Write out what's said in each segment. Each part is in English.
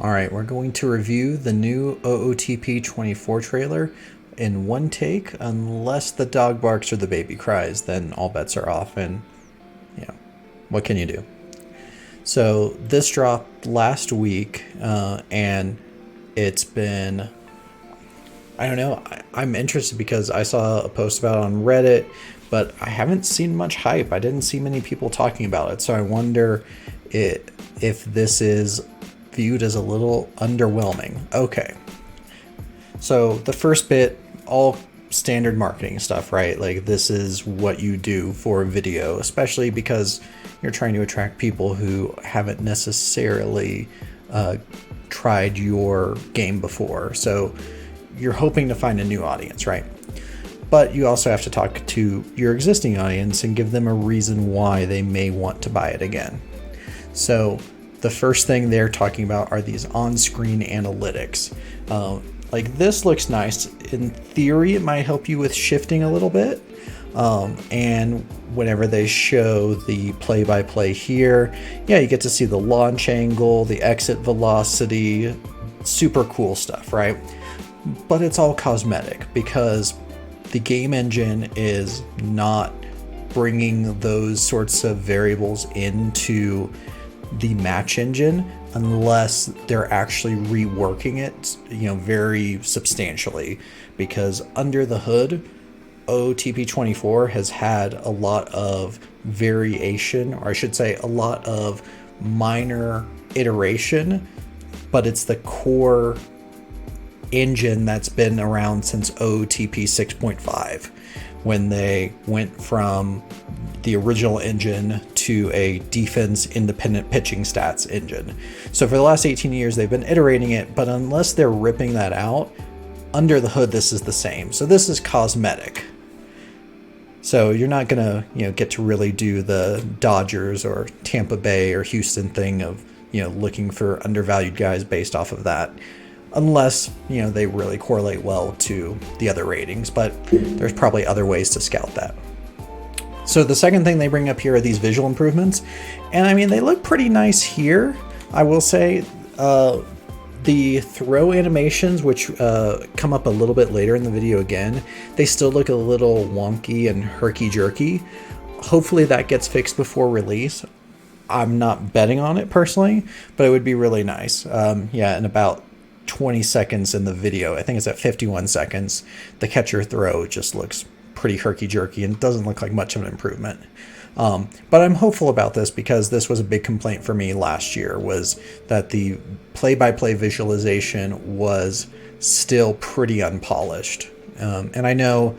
All right, we're going to review the new OOTP 24 trailer in one take, unless the dog barks or the baby cries, then all bets are off, and what can you do? So this dropped last week, and it's been, I don't know, I'm interested because I saw a post about it on Reddit, but I haven't seen much hype. I didn't see many people talking about it, so I wonder if this is viewed as a little underwhelming. Okay, so the first bit, all standard marketing stuff, right? Like, this is what you do for video, especially because you're trying to attract people who haven't necessarily tried your game before. So you're hoping to find a new audience, right? But you also have to talk to your existing audience and give them a reason why they may want to buy it again. So the first thing they're talking about are these on-screen analytics. Like, this looks nice. In theory, it might help you with shifting a little bit. And whenever they show the play-by-play here, you get to see the launch angle, the exit velocity, super cool stuff, right? But it's all cosmetic because the game engine is not bringing those sorts of variables into the match engine unless they're actually reworking it, very substantially. Because under the hood, OOTP 24 has had a lot of variation, or I should say a lot of minor iteration, but it's the core engine that's been around since OOTP 6.5, when they went from the original engine to a defense independent pitching stats engine. So for the last 18 years, they've been iterating it, but unless they're ripping that out, under the hood, this is the same. So this is cosmetic. So you're not gonna, get to really do the Dodgers or Tampa Bay or Houston thing of, looking for undervalued guys based off of that, unless, they really correlate well to the other ratings, but there's probably other ways to scout that. So the second thing they bring up here are these visual improvements, and I mean, they look pretty nice here. I will say the throw animations, which come up a little bit later in the video again, they still look a little wonky and herky-jerky. Hopefully that gets fixed before release. I'm not betting on it personally, but it would be really nice. In about 20 seconds in the video, I think it's at 51 seconds, the catcher throw just looks pretty herky-jerky and doesn't look like much of an improvement. But I'm hopeful about this because this was a big complaint for me last year, was that the play-by-play visualization was still pretty unpolished. And I know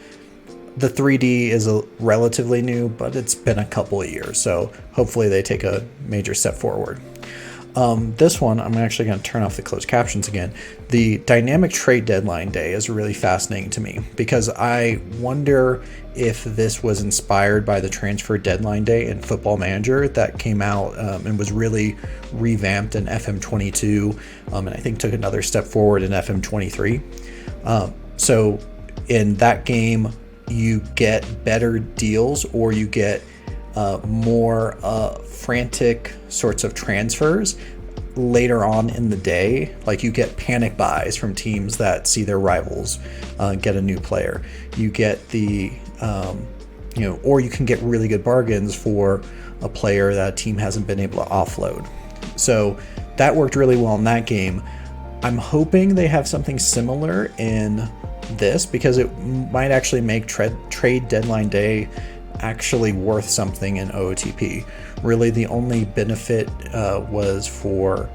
the 3D is relatively new, but it's been a couple of years, so hopefully they take a major step forward. This one, I'm actually going to turn off the closed captions again. The dynamic trade deadline day is really fascinating to me because I wonder if this was inspired by the transfer deadline day in Football Manager that came out and was really revamped in FM22, and I think took another step forward in FM23. So in that game, you get better deals, or you get more frantic sorts of transfers later on in the day. Like, you get panic buys from teams that see their rivals get a new player. You get the or you can get really good bargains for a player that a team hasn't been able to offload. So that worked really well in that game. I'm hoping they have something similar in this, because it might actually make trade deadline day actually worth something in OOTP. Really, the only benefit was for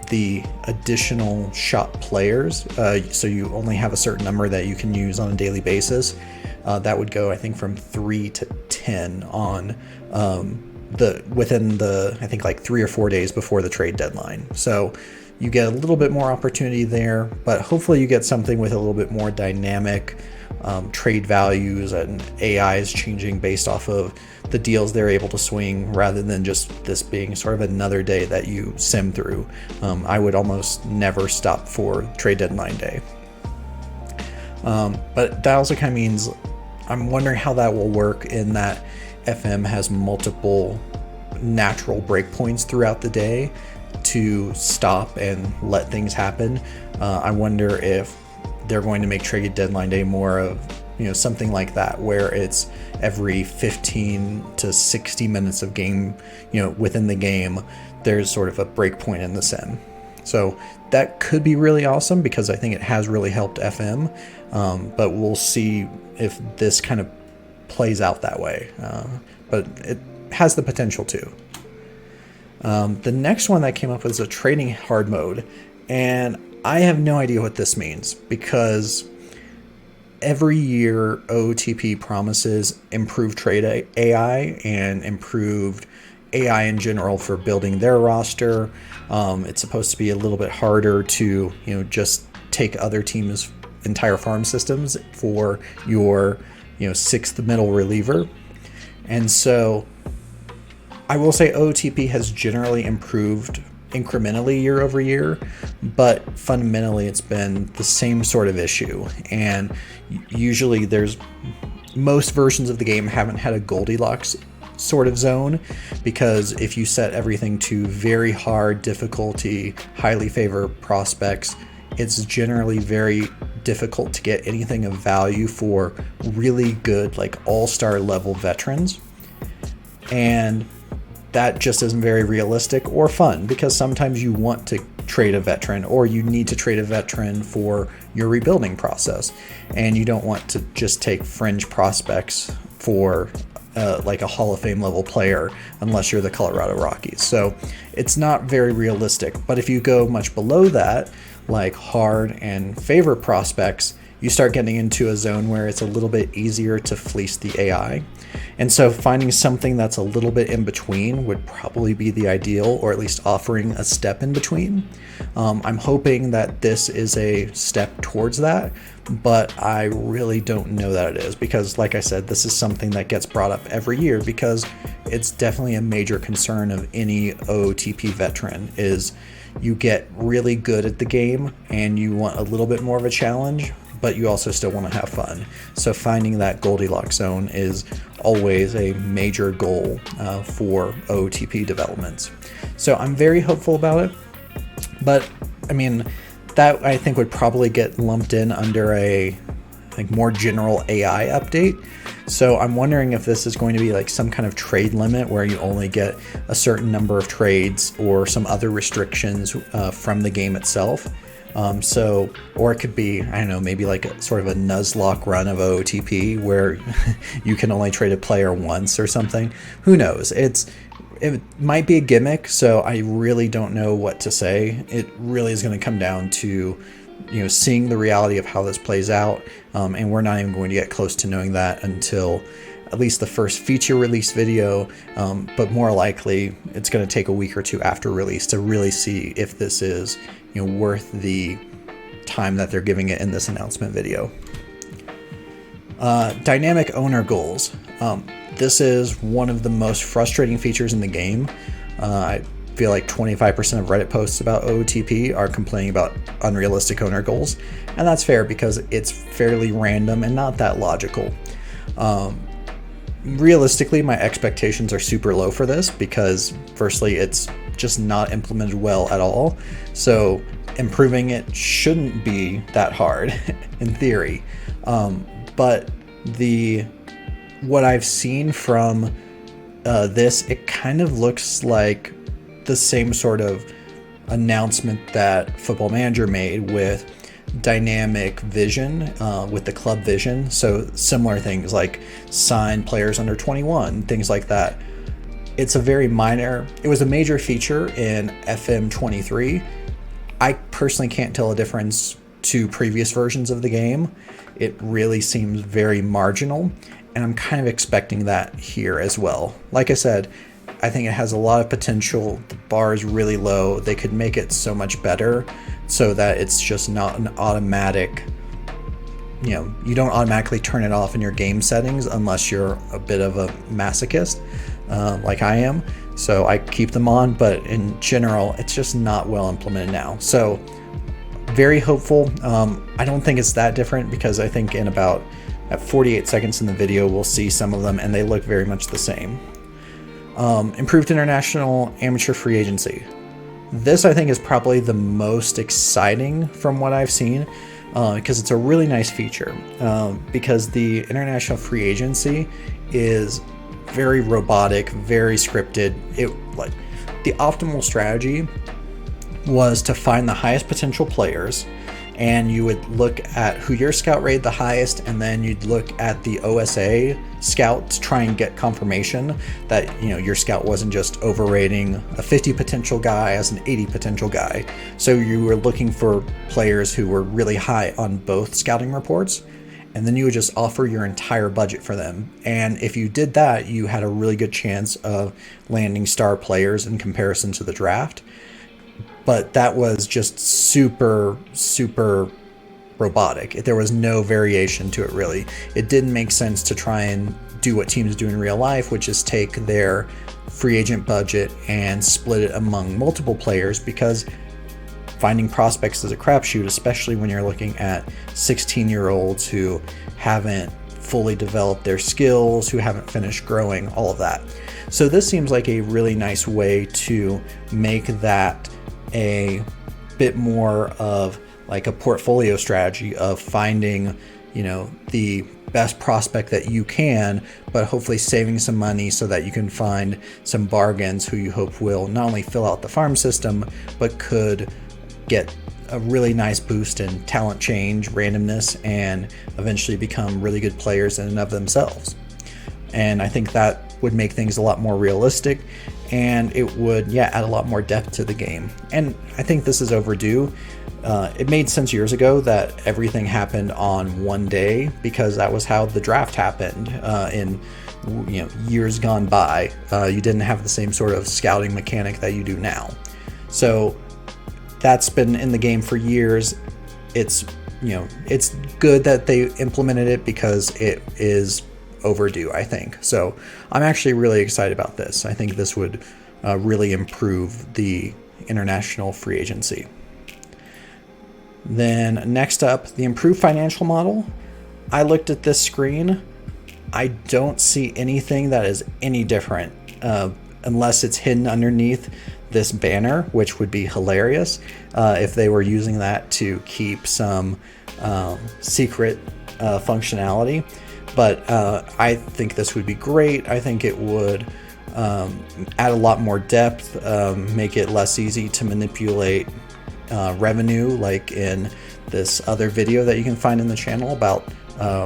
the additional shot players. So you only have a certain number that you can use on a daily basis. That would go, I think, from 3 to 10 on within the, I think, like 3 or 4 days before the trade deadline. So you get a little bit more opportunity there, but hopefully you get something with a little bit more dynamic trade values, and AI is changing based off of the deals they're able to swing, rather than just this being sort of another day that you sim through. I would almost never stop for trade deadline day. But that also kind of means I'm wondering how that will work, in that FM has multiple natural breakpoints throughout the day, to stop and let things happen. I wonder if they're going to make trade deadline day more of, something like that, where it's every 15 to 60 minutes of game, within the game, there's sort of a break point in the sim. So that could be really awesome, because I think it has really helped FM, but we'll see if this kind of plays out that way. But it has the potential to. The next one that came up was a trading hard mode, and I have no idea what this means, because every year OOTP promises improved trade AI and improved AI in general for building their roster. It's supposed to be a little bit harder to, just take other teams' entire farm systems for your, sixth middle reliever. And so I will say OOTP has generally improved incrementally year over year, but fundamentally it's been the same sort of issue. And usually most versions of the game haven't had a Goldilocks sort of zone, because if you set everything to very hard difficulty, highly favor prospects, it's generally very difficult to get anything of value for really good, like all-star level veterans. And that just isn't very realistic or fun, because sometimes you want to trade a veteran, or you need to trade a veteran for your rebuilding process, and you don't want to just take fringe prospects for like a Hall of Fame level player unless you're the Colorado Rockies. So it's not very realistic. But if you go much below that, like hard and favor prospects, you start getting into a zone where it's a little bit easier to fleece the AI. And so finding something that's a little bit in between would probably be the ideal, or at least offering a step in between. I'm hoping that this is a step towards that, but I really don't know that it is, because like I said, this is something that gets brought up every year, because it's definitely a major concern of any OOTP veteran is you get really good at the game and you want a little bit more of a challenge, but you also still want to have fun. So finding that Goldilocks zone is always a major goal for OOTP developments. So I'm very hopeful about it, but I mean, that I think would probably get lumped in under a more general AI update. So I'm wondering if this is going to be like some kind of trade limit where you only get a certain number of trades, or some other restrictions from the game itself. Or it could be, I don't know, maybe like a sort of a Nuzlocke run of OOTP where you can only trade a player once or something. Who knows? It might be a gimmick, so I really don't know what to say. It really is going to come down to, seeing the reality of how this plays out, and we're not even going to get close to knowing that until at least the first feature release video, but more likely it's going to take a week or two after release to really see if this is worth the time that they're giving it in this announcement video. Dynamic owner goals. This is one of the most frustrating features in the game. I feel like 25% of Reddit posts about OOTP are complaining about unrealistic owner goals, and that's fair because it's fairly random and not that logical. Realistically, my expectations are super low for this because, firstly, it's just not implemented well at all. So improving it shouldn't be that hard in theory. But what I've seen from this, it kind of looks like the same sort of announcement that Football Manager made with dynamic vision, with the club vision. So similar things like sign players under 21, things like that. It was a major feature in FM 23. I personally can't tell a difference to previous versions of the game. It really seems very marginal, and I'm kind of expecting that here as well. Like I said, I think it has a lot of potential. The bar is really low. They could make it so much better so that it's just not an automatic, you don't automatically turn it off in your game settings unless you're a bit of a masochist, like I am. So I keep them on, but in general, it's just not well implemented now. So very hopeful. I don't think it's that different because I think at 48 seconds in the video, we'll see some of them and they look very much the same. Improved international amateur free agency. This, I think, is probably the most exciting from what I've seen, because it's a really nice feature. Because the international free agency is very robotic, very scripted. The optimal strategy was to find the highest potential players, and you would look at who your scout rated the highest, and then you'd look at the OSA scout to try and get confirmation that your scout wasn't just overrating a 50 potential guy as an 80 potential guy. So you were looking for players who were really high on both scouting reports, and then you would just offer your entire budget for them. And if you did that, you had a really good chance of landing star players in comparison to the draft. But that was just super, super robotic. There was no variation to it, really. It didn't make sense to try and do what teams do in real life, which is take their free agent budget and split it among multiple players, because finding prospects is a crapshoot, especially when you're looking at 16-year-olds who haven't fully developed their skills, who haven't finished growing, all of that. So this seems like a really nice way to make that a bit more of like a portfolio strategy of finding, the best prospect that you can, but hopefully saving some money so that you can find some bargains who you hope will not only fill out the farm system, but could get a really nice boost in talent change, randomness, and eventually become really good players in and of themselves. And I think that would make things a lot more realistic, and it would add a lot more depth to the game. And I think this is overdue. It made sense years ago that everything happened on one day, because that was how the draft happened in years gone by. You didn't have the same sort of scouting mechanic that you do now. So that's been in the game for years. It's good that they implemented it, because it is overdue, I think. So I'm actually really excited about this. I think this would really improve the international free agency. Then next up, the improved financial model. I looked at this screen. I don't see anything that is any different, unless it's hidden underneath this banner, which would be hilarious if they were using that to keep some secret functionality. But I think this would be great. I think it would add a lot more depth, make it less easy to manipulate revenue, like in this other video that you can find in the channel about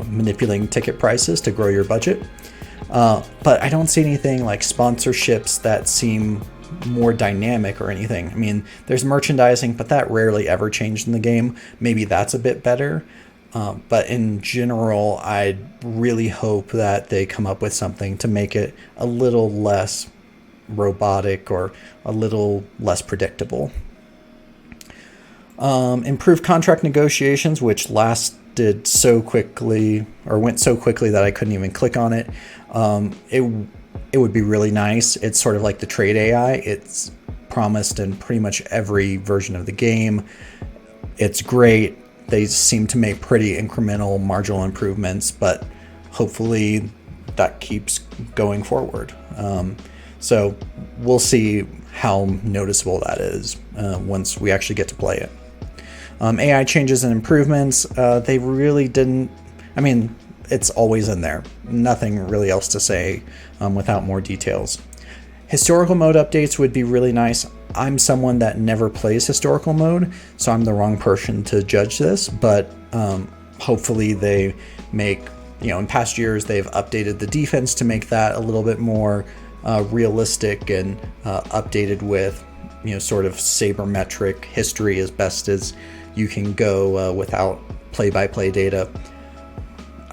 manipulating ticket prices to grow your budget. But I don't see anything like sponsorships that seem more dynamic or anything. I mean, there's merchandising, but that rarely ever changed in the game. Maybe that's a bit better. But in general, I really hope that they come up with something to make it a little less robotic or a little less predictable. Improved contract negotiations, which lasted so quickly, or went so quickly that I couldn't even click on it. It would be really nice. It's sort of like the trade AI. It's promised in pretty much every version of the game. It's great. They seem to make pretty incremental marginal improvements, but hopefully that keeps going forward. So we'll see how noticeable that is once we actually get to play it. AI changes and improvements, they really didn't, I mean, it's always in there. Nothing really else to say without more details. Historical mode updates would be really nice. I'm someone that never plays historical mode, so I'm the wrong person to judge this, but hopefully they make, in past years they've updated the defense to make that a little bit more realistic and updated with, sort of sabermetric history as best as you can go without play-by-play data.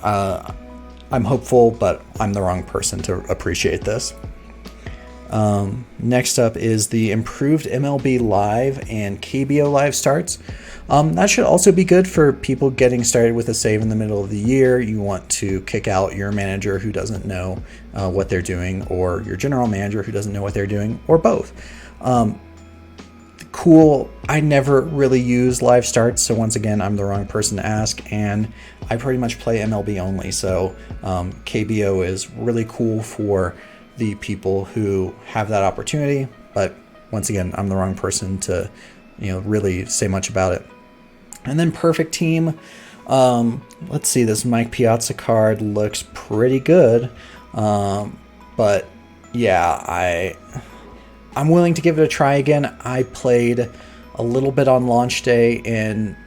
I'm hopeful, but I'm the wrong person to appreciate this. Next up is the improved MLB Live and KBO Live starts. That should also be good for people getting started with a save in the middle of the year. You want to kick out your manager who doesn't know what they're doing, or your general manager who doesn't know what they're doing, or both. Cool. I never really use live starts, so once again, I'm the wrong person to ask, and I pretty much play MLB only, so KBO is really cool for the people who have that opportunity, but once again, I'm the wrong person to, really say much about it. And then Perfect Team. Let's see, this Mike Piazza card looks pretty good. But yeah, I'm willing to give it a try again. I played a little bit on launch day in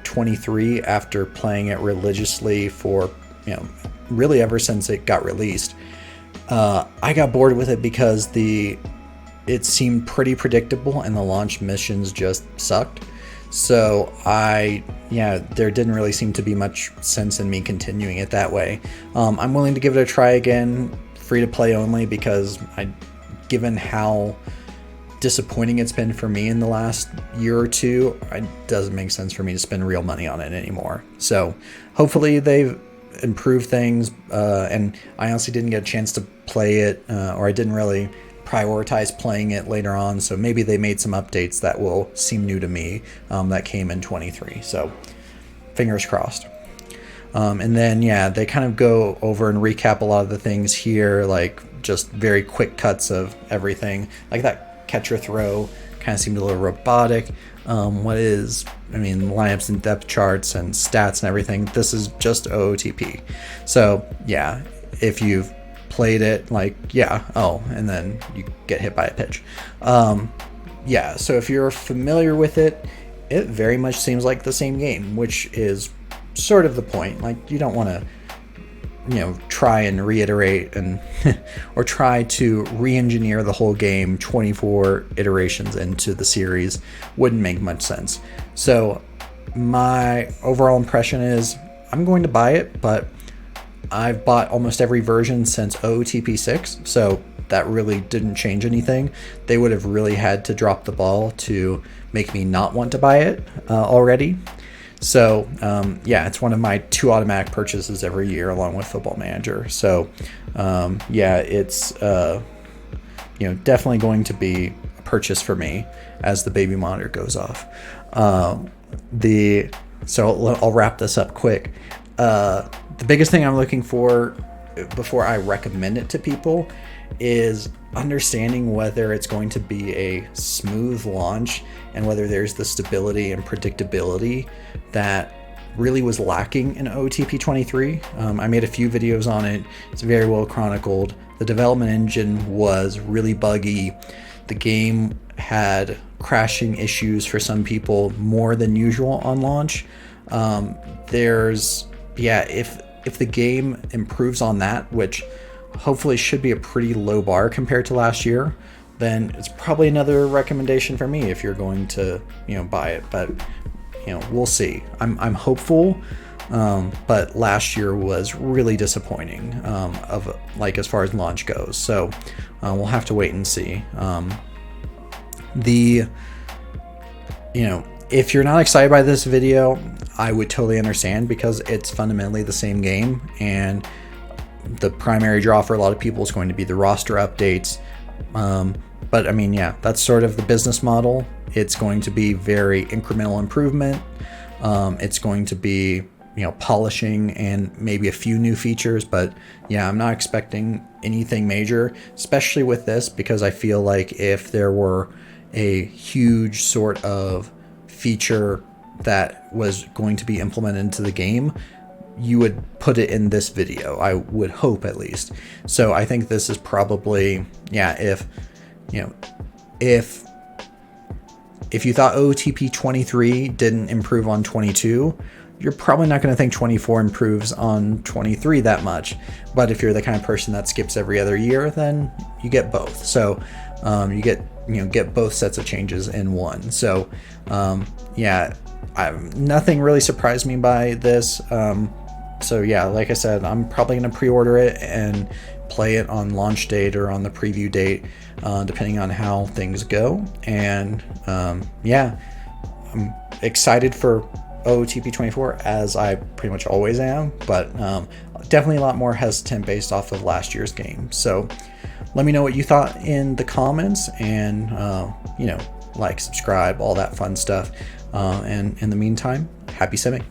23 after playing it religiously for, really ever since it got released. I got bored with it because it seemed pretty predictable and the launch missions just sucked. So there didn't really seem to be much sense in me continuing it that way. I'm willing to give it a try again, free to play only, because given how disappointing it's been for me in the last year or two, it doesn't make sense for me to spend real money on it anymore. So hopefully they've improved things, and I honestly didn't get a chance to play it, or I didn't really prioritize playing it later on, so maybe they made some updates that will seem new to me, that came in 23, so fingers crossed. And then they kind of go over and recap a lot of the things here, like just very quick cuts of everything. Like that catcher throw kind of seemed a little robotic. Lineups and depth charts and stats and everything, this is just OOTP. So if you've played it, and then you get hit by a pitch. So if you're familiar with it, it very much seems like the same game, which is sort of the point. Like, you don't want to try and reiterate and or try to re-engineer the whole game 24 iterations into the series. Wouldn't make much sense. So my overall impression is I'm going to buy it, but I've bought almost every version since OOTP 6, so that really didn't change anything. They would have really had to drop the ball to make me not want to buy it already. So it's one of my 2 automatic purchases every year along with Football Manager. So it's definitely going to be a purchase for me as the baby monitor goes off. So I'll wrap this up quick. The biggest thing I'm looking for before I recommend it to people is understanding whether it's going to be a smooth launch and whether there's the stability and predictability that really was lacking in OOTP 23. I made a few videos on it. It's very well chronicled. The development engine was really buggy. The game had crashing issues for some people more than usual on launch. If the game improves on that, which hopefully should be a pretty low bar compared to last year, then it's probably another recommendation for me if you're going to buy it. But we'll see. I'm hopeful, but last year was really disappointing as far as launch goes. So we'll have to wait and see. If you're not excited by this video, I would totally understand, because it's fundamentally the same game, and the primary draw for a lot of people is going to be the roster updates. But that's sort of the business model. It's going to be very incremental improvement. It's going to be, polishing and maybe a few new features, but I'm not expecting anything major, especially with this, because I feel like if there were a huge sort of feature that was going to be implemented into the game, you would put it in this video, I would hope, at least. So I think this is probably, if you thought OOTP 23 didn't improve on 22, you're probably not going to think 24 improves on 23 that much. But if you're the kind of person that skips every other year, then you get both. So you get both sets of changes in one. So nothing really surprised me by this. Like I said, I'm probably going to pre-order it and play it on launch date or on the preview date, depending on how things go. And I'm excited for OOTP 24, as I pretty much always am, but definitely a lot more hesitant based off of last year's game. So let me know what you thought in the comments, and like, subscribe, all that fun stuff. And in the meantime, happy simming.